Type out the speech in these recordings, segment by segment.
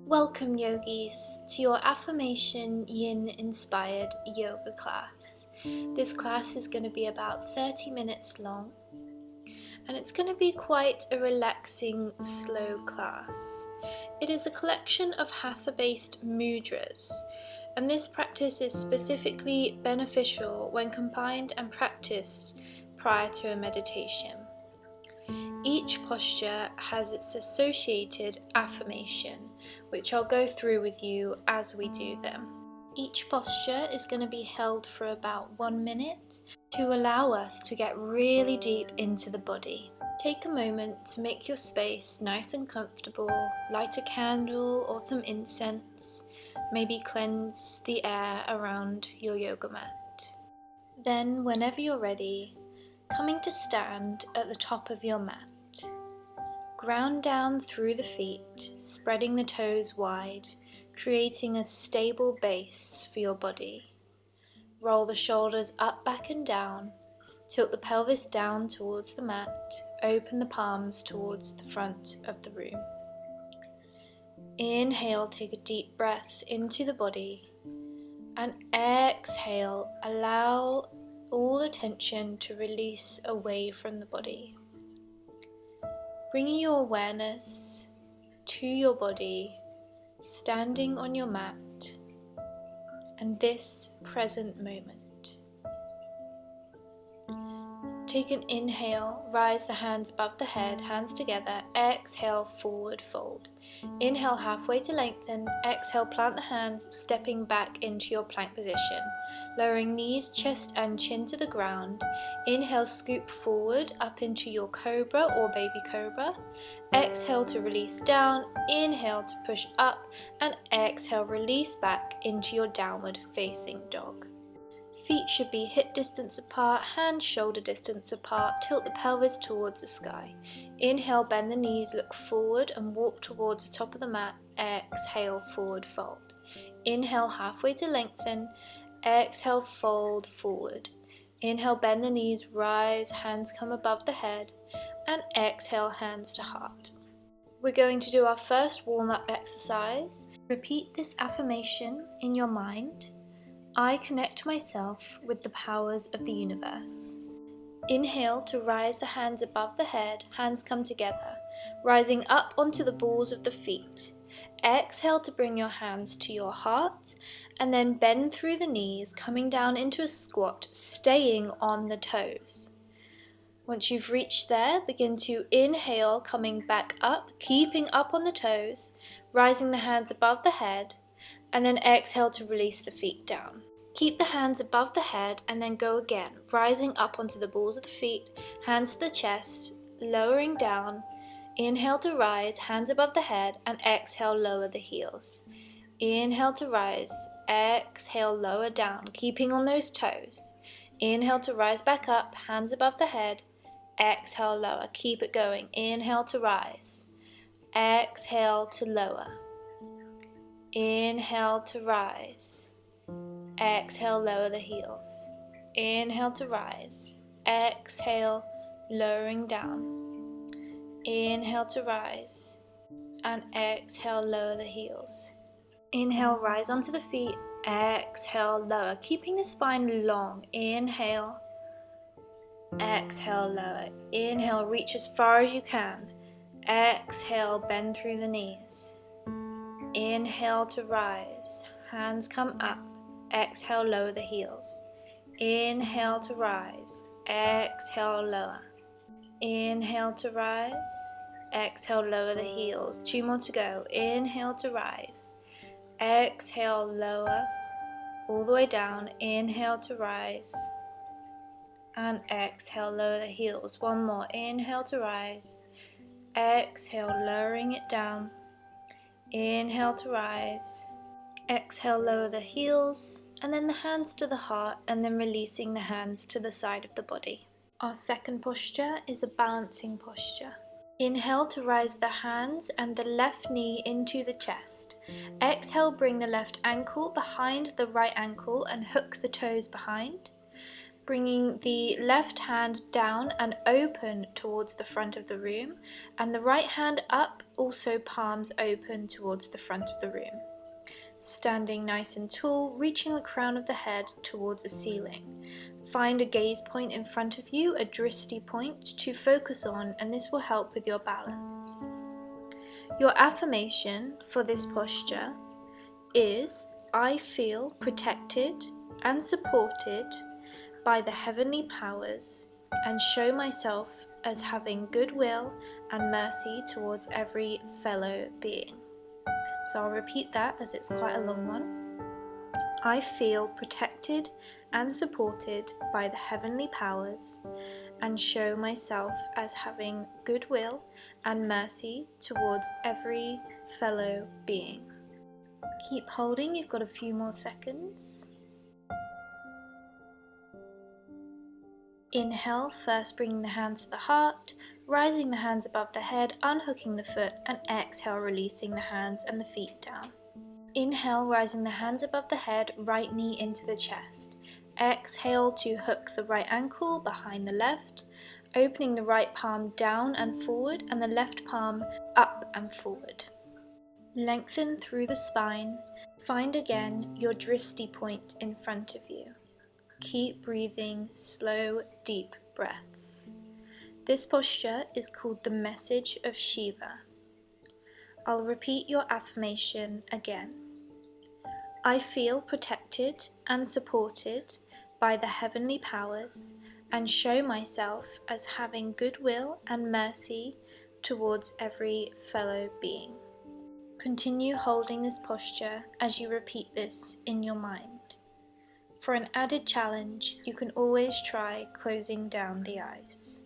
Welcome yogis to your Affirmation Yin inspired yoga class. This class is going to be about 30 minutes long and it's going to be quite a relaxing, slow class. It is a collection of hatha based mudras, and this practice is specifically beneficial when combined and practiced prior to a meditation. Each posture has its associated affirmation, which I'll go through with you as we do them. Each posture is going to be held for about 1 minute to allow us to get really deep into the body. Take a moment to make your space nice and comfortable, light a candle or some incense, maybe cleanse the air around your yoga mat. Then, whenever you're ready, coming to stand at the top of your mat. Ground down through the feet, spreading the toes wide, creating a stable base for your body. Roll the shoulders up, back and down. Tilt the pelvis down towards the mat. Open the palms towards the front of the room. Inhale, take a deep breath into the body. And exhale, allow all the tension to release away from the body. Bringing your awareness to your body, standing on your mat, and this present moment. Take an inhale, rise the hands above the head, hands together, exhale, forward fold. Inhale halfway to lengthen, exhale plant the hands, stepping back into your plank position. Lowering knees, chest and chin to the ground. Inhale, scoop forward up into your cobra or baby cobra. Exhale to release down, inhale to push up, and exhale, release back into your downward facing dog. Feet should be hip distance apart, hands shoulder distance apart, tilt the pelvis towards the sky. Inhale, bend the knees, look forward and walk towards the top of the mat. Exhale, forward fold. Inhale, halfway to lengthen. Exhale, fold forward. Inhale, bend the knees, rise, hands come above the head, and exhale, hands to heart. We're going to do our first warm-up exercise. Repeat this affirmation in your mind. I connect myself with the powers of the universe. Inhale to rise the hands above the head, hands come together, rising up onto the balls of the feet. Exhale to bring your hands to your heart, and then bend through the knees, coming down into a squat, staying on the toes. Once you've reached there, begin to inhale, coming back up, keeping up on the toes, rising the hands above the head, and then exhale to release the feet down. Keep the hands above the head and then go again, rising up onto the balls of the feet, hands to the chest, lowering down. Inhale to rise, hands above the head, and exhale, lower the heels. Inhale to rise, exhale, lower down, keeping on those toes. Inhale to rise back up, hands above the head, exhale, lower, keep it going. Inhale to rise, exhale to lower. Inhale to rise, exhale, lower the heels. Inhale to rise, exhale, lowering down. Inhale to rise, and exhale, lower the heels. Inhale, rise onto the feet, exhale, lower, keeping the spine long. Inhale, exhale, lower. Inhale, reach as far as you can. Exhale, bend through the knees. Inhale to rise, hands come up, exhale, lower the heels. Inhale to rise, exhale, lower. Inhale to rise, exhale, lower the heels. 2 more to go. Inhale to rise, exhale, lower, all the way down. Inhale to rise, and exhale, lower the heels. 1 more. Inhale to rise, exhale, lowering it down. Inhale to rise, exhale, lower the heels, and then the hands to the heart, and then releasing the hands to the side of the body. Our second posture is a balancing posture. Inhale to rise the hands and the left knee into the chest. Exhale, bring the left ankle behind the right ankle and hook the toes behind. Bringing the left hand down and open towards the front of the room, and the right hand up, also palms open towards the front of the room. Standing nice and tall, reaching the crown of the head towards the ceiling. Find a gaze point in front of you, a drishti point to focus on, and this will help with your balance. Your affirmation for this posture is, I feel protected and supported by the heavenly powers and show myself as having goodwill and mercy towards every fellow being. So I'll repeat that as it's quite a long one. I feel protected and supported by the heavenly powers and show myself as having goodwill and mercy towards every fellow being. Keep holding, you've got a few more seconds. Inhale, first bringing the hands to the heart, rising the hands above the head, unhooking the foot, and exhale, releasing the hands and the feet down. Inhale, rising the hands above the head, right knee into the chest. Exhale to hook the right ankle behind the left, opening the right palm down and forward and the left palm up and forward. Lengthen through the spine. Find again your drishti point in front of you. Keep breathing slow, deep breaths. This posture is called the message of Shiva. I'll repeat your affirmation again. I feel protected and supported by the heavenly powers and show myself as having goodwill and mercy towards every fellow being. Continue holding this posture as you repeat this in your mind. For an added challenge, you can always try closing down the eyes.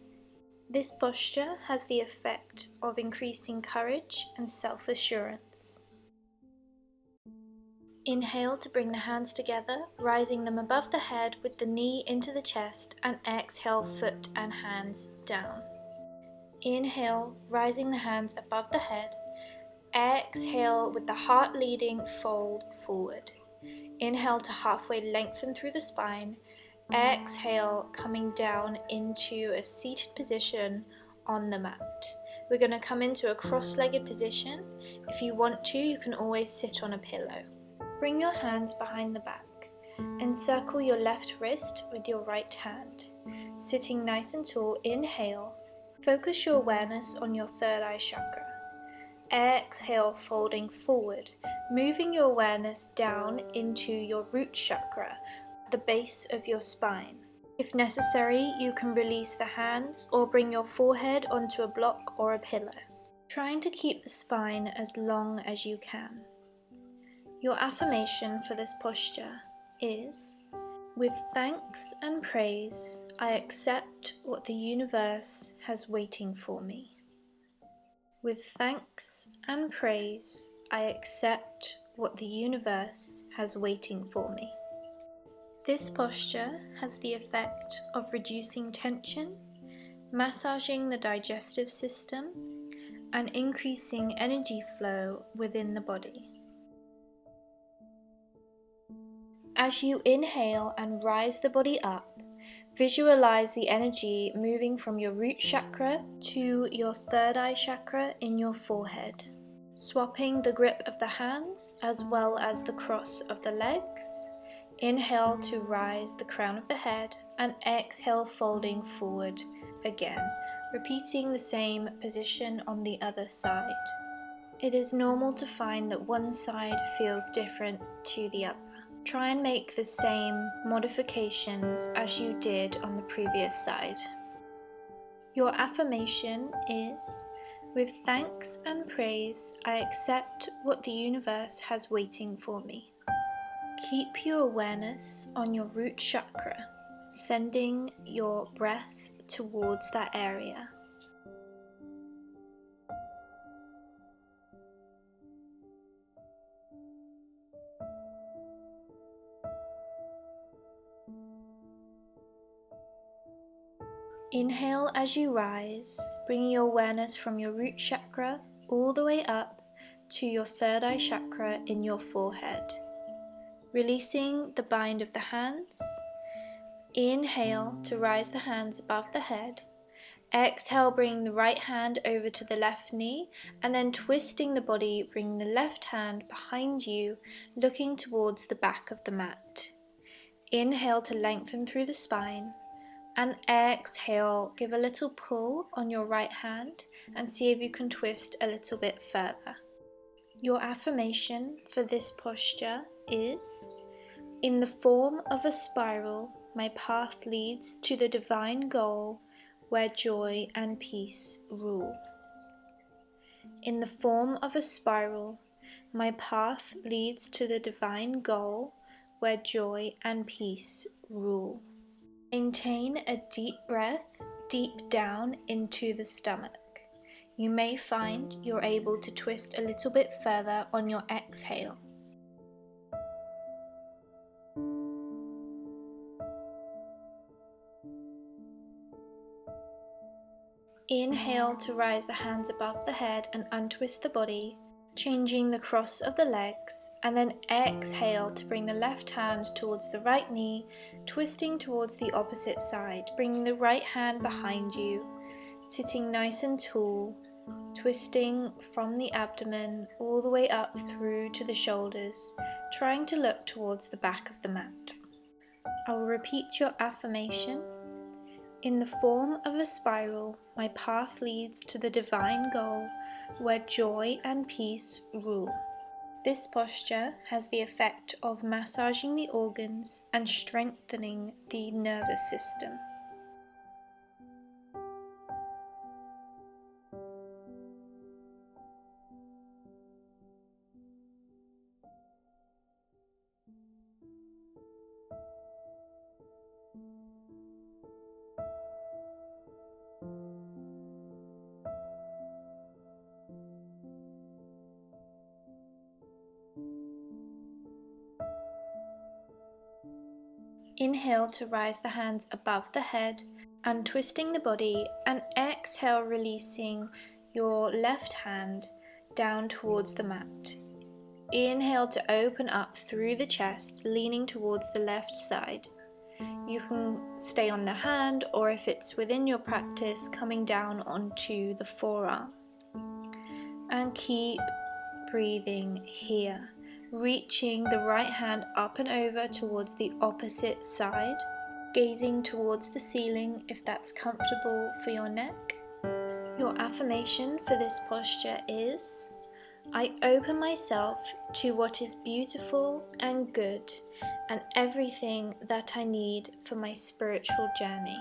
This posture has the effect of increasing courage and self-assurance. Inhale to bring the hands together, rising them above the head with the knee into the chest, and exhale, foot and hands down. Inhale, rising the hands above the head. Exhale with the heart leading, fold forward. Inhale to halfway lengthen through the spine. Exhale, coming down into a seated position on the mat. We're going to come into a cross-legged position. If you want to, you can always sit on a pillow. Bring your hands behind the back. Encircle your left wrist with your right hand. Sitting nice and tall, inhale. Focus your awareness on your third eye chakra. Exhale, folding forward, moving your awareness down into your root chakra, the base of your spine. If necessary, you can release the hands or bring your forehead onto a block or a pillow, trying to keep the spine as long as you can. Your affirmation for this posture is, with thanks and praise, I accept what the universe has waiting for me. With thanks and praise, I accept what the universe has waiting for me. This posture has the effect of reducing tension, massaging the digestive system, and increasing energy flow within the body. As you inhale and rise the body up, visualize the energy moving from your root chakra to your third eye chakra in your forehead, swapping the grip of the hands as well as the cross of the legs. Inhale to rise the crown of the head and exhale, folding forward again, repeating the same position on the other side. It is normal to find that one side feels different to the other. Try and make the same modifications as you did on the previous side. Your affirmation is, with thanks and praise, I accept what the universe has waiting for me. Keep your awareness on your root chakra, sending your breath towards that area. Inhale as you rise, bringing your awareness from your root chakra all the way up to your third eye chakra in your forehead. Releasing the bind of the hands, Inhale to rise the hands above the head. Exhale, bring the right hand over to the left knee, and then twisting the body, bring the left hand behind you, looking towards the back of the mat. Inhale to lengthen through the spine, and exhale, give a little pull on your right hand and see if you can twist a little bit further. Your affirmation for this posture is, in the form of a spiral, my path leads to the divine goal where joy and peace rule. In the form of a spiral, my path leads to the divine goal where joy and peace rule. Maintain a deep breath deep down into the stomach. You may find you're able to twist a little bit further on your exhale. Inhale to rise the hands above the head and untwist the body, changing the cross of the legs, and then exhale to bring the left hand towards the right knee, twisting towards the opposite side, bringing the right hand behind you, sitting nice and tall, twisting from the abdomen all the way up through to the shoulders, trying to look towards the back of the mat. I will repeat your affirmation. In the form of a spiral, my path leads to the divine goal where joy and peace rule. This posture has the effect of massaging the organs and strengthening the nervous system. Inhale to rise the hands above the head, untwisting the body, and exhale, releasing your left hand down towards the mat. Inhale to open up through the chest, leaning towards the left side. You can stay on the hand, or if it's within your practice, coming down onto the forearm. And keep breathing here, reaching the right hand up and over towards the opposite side, gazing towards the ceiling if that's comfortable for your neck. Your affirmation for this posture is, I open myself to what is beautiful and good and everything that I need for my spiritual journey.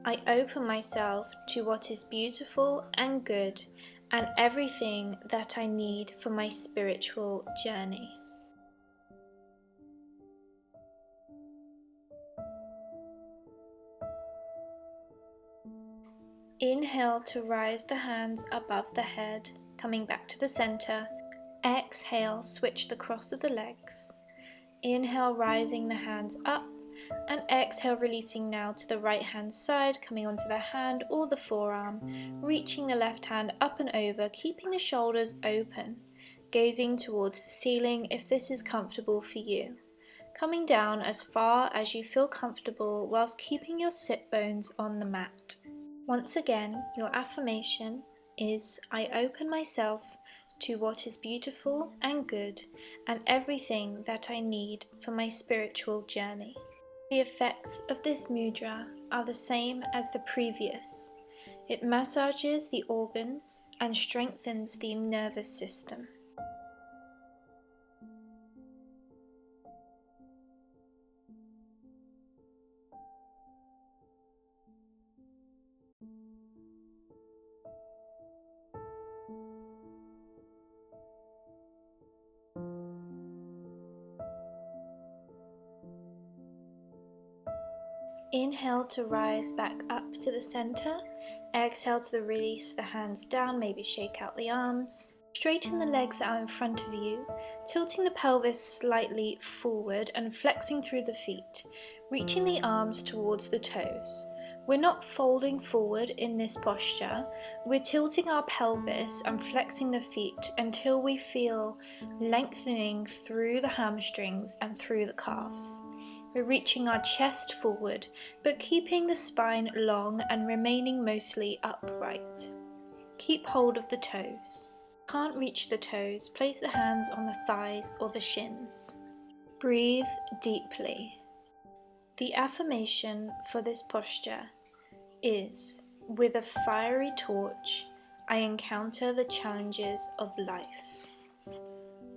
I open myself to what is beautiful and good and everything that I need for my spiritual journey. Inhale to rise the hands above the head, coming back to the center. Exhale, switch the cross of the legs. Inhale, rising the hands up, and exhale, releasing now to the right hand side, coming onto the hand or the forearm, reaching the left hand up and over, keeping the shoulders open, gazing towards the ceiling if this is comfortable for you. Coming down as far as you feel comfortable whilst keeping your sit bones on the mat. Once again, your affirmation is, I open myself to what is beautiful and good and everything that I need for my spiritual journey. The effects of this mudra are the same as the previous. It massages the organs and strengthens the nervous system. Inhale to rise back up to the center. Exhale to release the hands down, maybe shake out the arms. Straighten the legs out in front of you, tilting the pelvis slightly forward and flexing through the feet, reaching the arms towards the toes. We're not folding forward in this posture, we're tilting our pelvis and flexing the feet until we feel lengthening through the hamstrings and through the calves. We're reaching our chest forward, but keeping the spine long and remaining mostly upright. Keep hold of the toes. Can't reach the toes, place the hands on the thighs or the shins. Breathe deeply. The affirmation for this posture is, with a fiery torch, I encounter the challenges of life.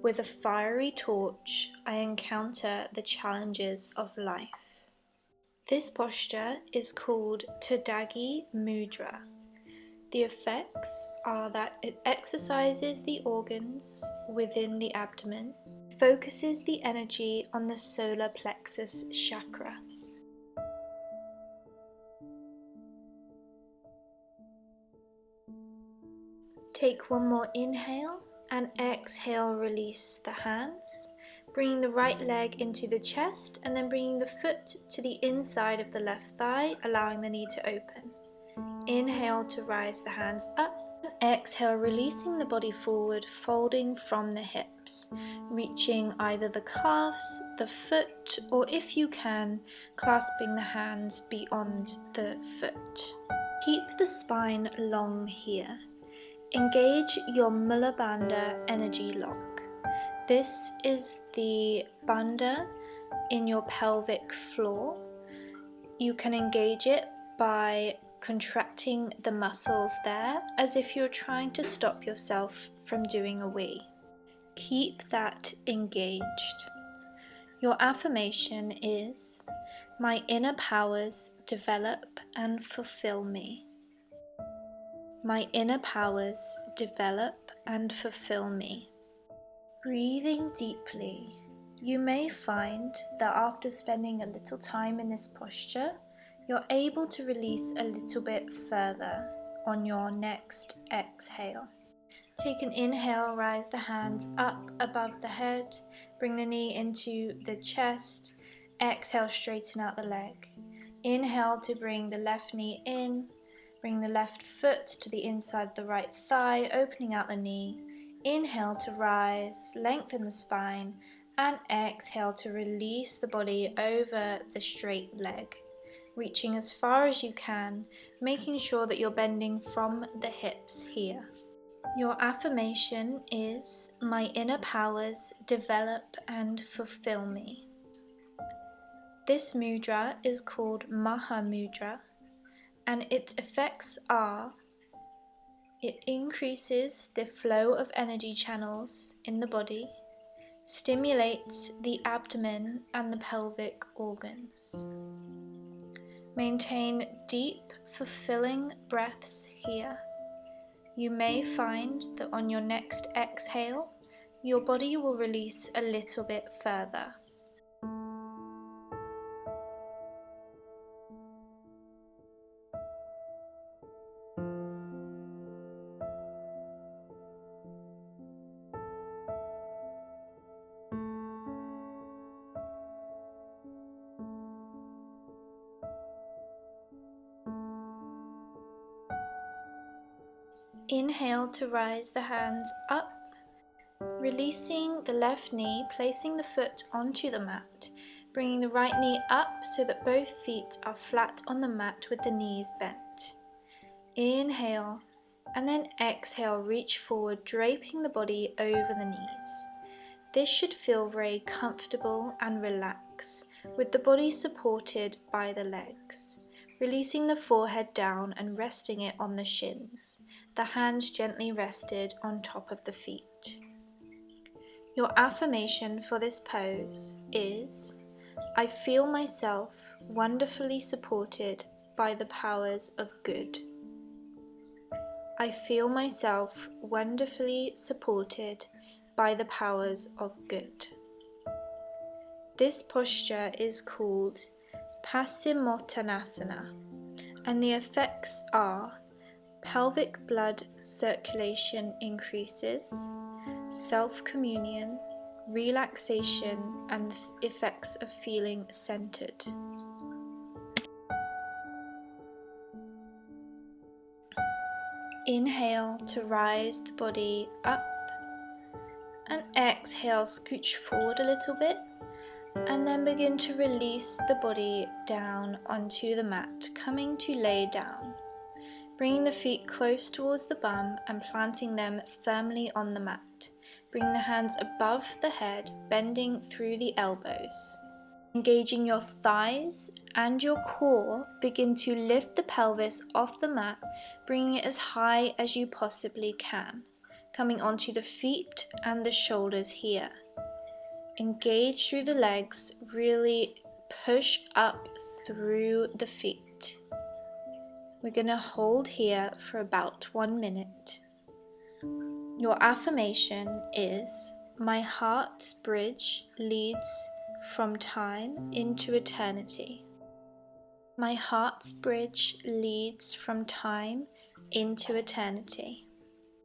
With a fiery torch, I encounter the challenges of life. This posture is called Tadagi Mudra. The effects are that it exercises the organs within the abdomen, focuses the energy on the solar plexus chakra. Take one more inhale and exhale, release the hands, bringing the right leg into the chest and then bringing the foot to the inside of the left thigh, allowing the knee to open. Inhale to rise the hands up, and exhale, releasing the body forward, folding from the hips, reaching either the calves, the foot, or if you can, clasping the hands beyond the foot. Keep the spine long here. Engage your Mula Bandha energy lock. This is the bandha in your pelvic floor. You can engage it by contracting the muscles there as if you're trying to stop yourself from doing a wee. Keep that engaged. Your affirmation is, my inner powers develop and fulfill me. My inner powers develop and fulfill me. Breathing deeply, you may find that after spending a little time in this posture, you're able to release a little bit further on your next exhale. Take an inhale, rise the hands up above the head, bring the knee into the chest, exhale, straighten out the leg. Inhale to bring the left knee in, bring the left foot to the inside the right thigh, opening out the knee. Inhale to rise, lengthen the spine, and exhale to release the body over the straight leg, reaching as far as you can, making sure that you're bending from the hips here. Your affirmation is, my inner powers develop and fulfill me. This mudra is called Mahamudra, and its effects are, it increases the flow of energy channels in the body, stimulates the abdomen and the pelvic organs. Maintain deep, fulfilling breaths here. You may find that on your next exhale, your body will release a little bit further. Inhale to rise the hands up, releasing the left knee, placing the foot onto the mat, bringing the right knee up so that both feet are flat on the mat with the knees bent. Inhale, and then exhale, reach forward, draping the body over the knees. This should feel very comfortable and relaxed, with the body supported by the legs. Releasing the forehead down and resting it on the shins, the hands gently rested on top of the feet. Your affirmation for this pose is, I feel myself wonderfully supported by the powers of good. I feel myself wonderfully supported by the powers of good. This posture is called Passimothanasana, and the effects are pelvic blood circulation increases, self-communion, relaxation, and the effects of feeling centered. Inhale to rise the body up, and exhale, scooch forward a little bit, And then begin to release the body down onto the mat, coming to lay down. Bringing the feet close towards the bum and planting them firmly on the mat. Bring the hands above the head, bending through the elbows. Engaging your thighs and your core, begin to lift the pelvis off the mat, bringing it as high as you possibly can. Coming onto the feet and the shoulders here. Engage through the legs, really push up through the feet. We're going to hold here for about 1 minute. Your affirmation is, my heart's bridge leads from time into eternity. My heart's bridge leads from time into eternity.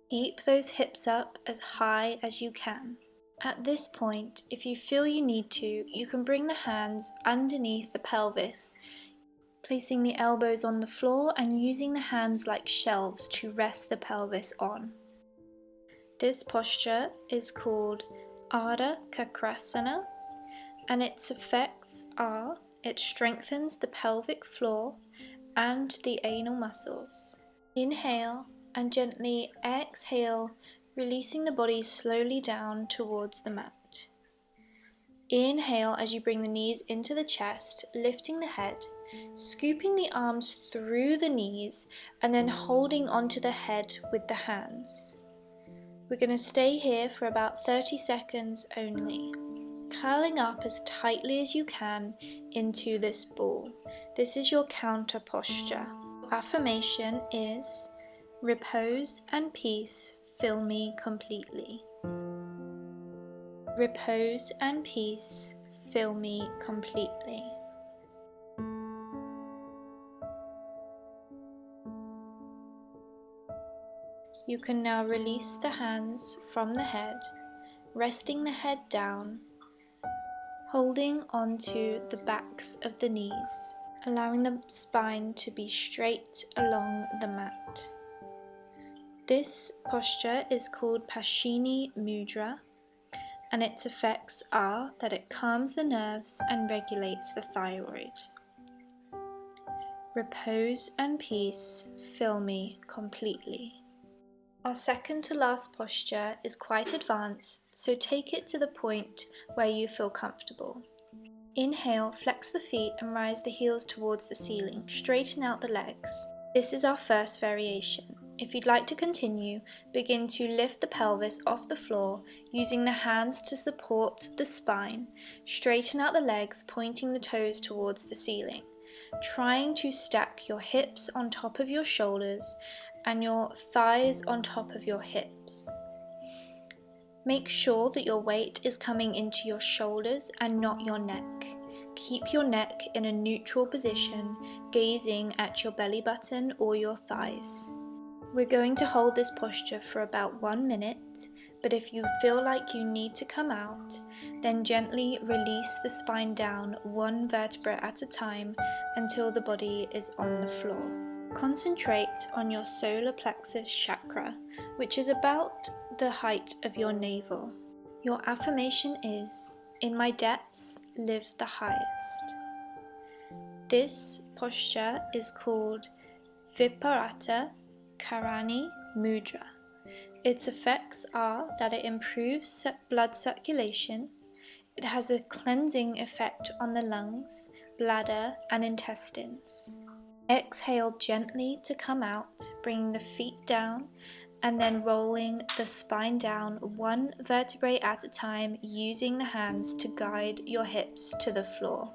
Keep those hips up as high as you can. At this point, if you feel you need to, you can bring the hands underneath the pelvis, placing the elbows on the floor and using the hands like shelves to rest the pelvis on. This posture is called Ardha Kakrasana, and its effects are it strengthens the pelvic floor and the anal muscles. Inhale and gently exhale, releasing the body slowly down towards the mat. Inhale as you bring the knees into the chest, lifting the head, scooping the arms through the knees, and then holding onto the head with the hands. We're going to stay here for about 30 seconds only, curling up as tightly as you can into this ball. This is your counter posture. Affirmation is, repose and peace fill me completely. Repose and peace fill me completely. You can now release the hands from the head, resting the head down, holding onto the backs of the knees, allowing the spine to be straight along the mat. This posture is called Tadagi Mudra, and its effects are that it calms the nerves and regulates the thyroid. Repose and peace fill me completely. Our second to last posture is quite advanced, so take it to the point where you feel comfortable. Inhale, flex the feet and rise the heels towards the ceiling, straighten out the legs. This is our first variation. If you'd like to continue, begin to lift the pelvis off the floor using the hands to support the spine. Straighten out the legs, pointing the toes towards the ceiling. Trying to stack your hips on top of your shoulders and your thighs on top of your hips. Make sure that your weight is coming into your shoulders and not your neck. Keep your neck in a neutral position, gazing at your belly button or your thighs. We're going to hold this posture for about 1 minute, but if you feel like you need to come out, then gently release the spine down 1 vertebra at a time until the body is on the floor. Concentrate on your solar plexus chakra, which is about the height of your navel. Your affirmation is, in my depths live the highest. This posture is called Viparata Karani Mudra. Its effects are that it improves blood circulation, it has a cleansing effect on the lungs, bladder and intestines. Exhale gently to come out, bringing the feet down and then rolling the spine down 1 vertebrae at a time using the hands to guide your hips to the floor.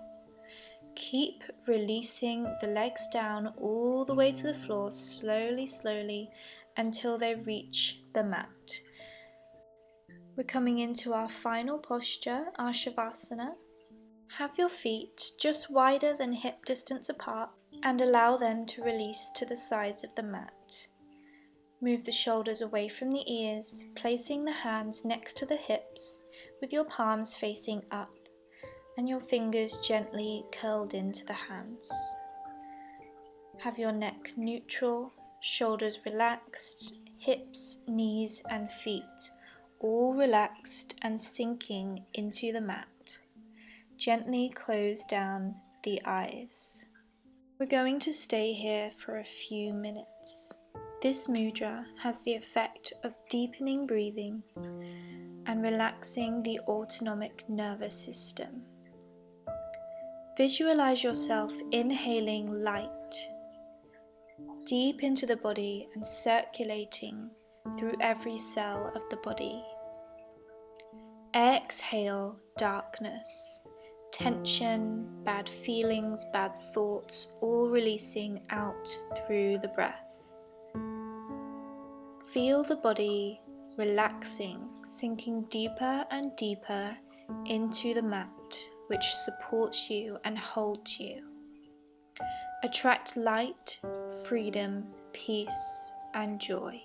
Keep releasing the legs down all the way to the floor slowly until they reach the mat. We're coming into our final posture, Ashavasana. Have your feet just wider than hip distance apart and allow them to release to the sides of the mat. Move the shoulders away from the ears, placing the hands next to the hips with your palms facing up and your fingers gently curled into the hands. Have your neck neutral, shoulders relaxed, hips, knees and feet all relaxed and sinking into the mat. gently close down the eyes. We're going to stay here for a few minutes. This mudra has the effect of deepening breathing and relaxing the autonomic nervous system. Visualize yourself inhaling light deep into the body and circulating through every cell of the body. Exhale darkness, tension, bad feelings, bad thoughts, all releasing out through the breath. Feel the body relaxing, sinking deeper and deeper into the mat which supports you and holds you. Attract light, freedom, peace, and joy.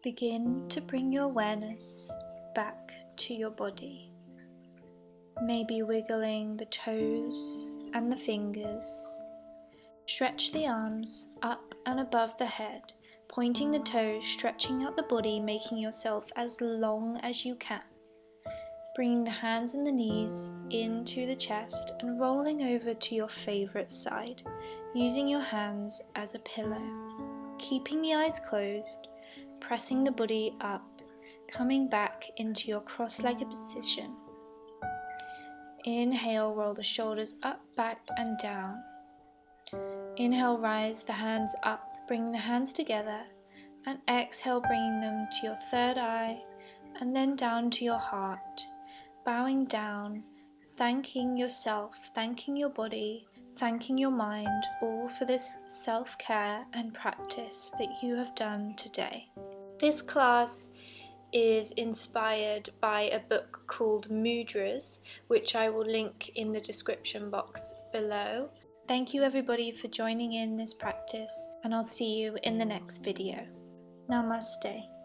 Begin to bring your awareness back to your body. Maybe wiggling the toes and the fingers. Stretch the arms up and above the head, pointing the toes, stretching out the body, making yourself as long as you can. Bringing the hands and the knees into the chest and rolling over to your favorite side, using your hands as a pillow. Keeping the eyes closed, pressing the body up, coming back into your cross-legged position. Inhale, roll the shoulders up, back and down. Inhale, rise the hands up, bring the hands together, and exhale, bringing them to your third eye, and then down to your heart, bowing down, thanking yourself, thanking your body, thanking your mind, all for this self-care and practice that you have done today. This class is inspired by a book called Mudras, which I will link in the description box below. Thank you everybody for joining in this practice, and I'll see you in the next video. Namaste.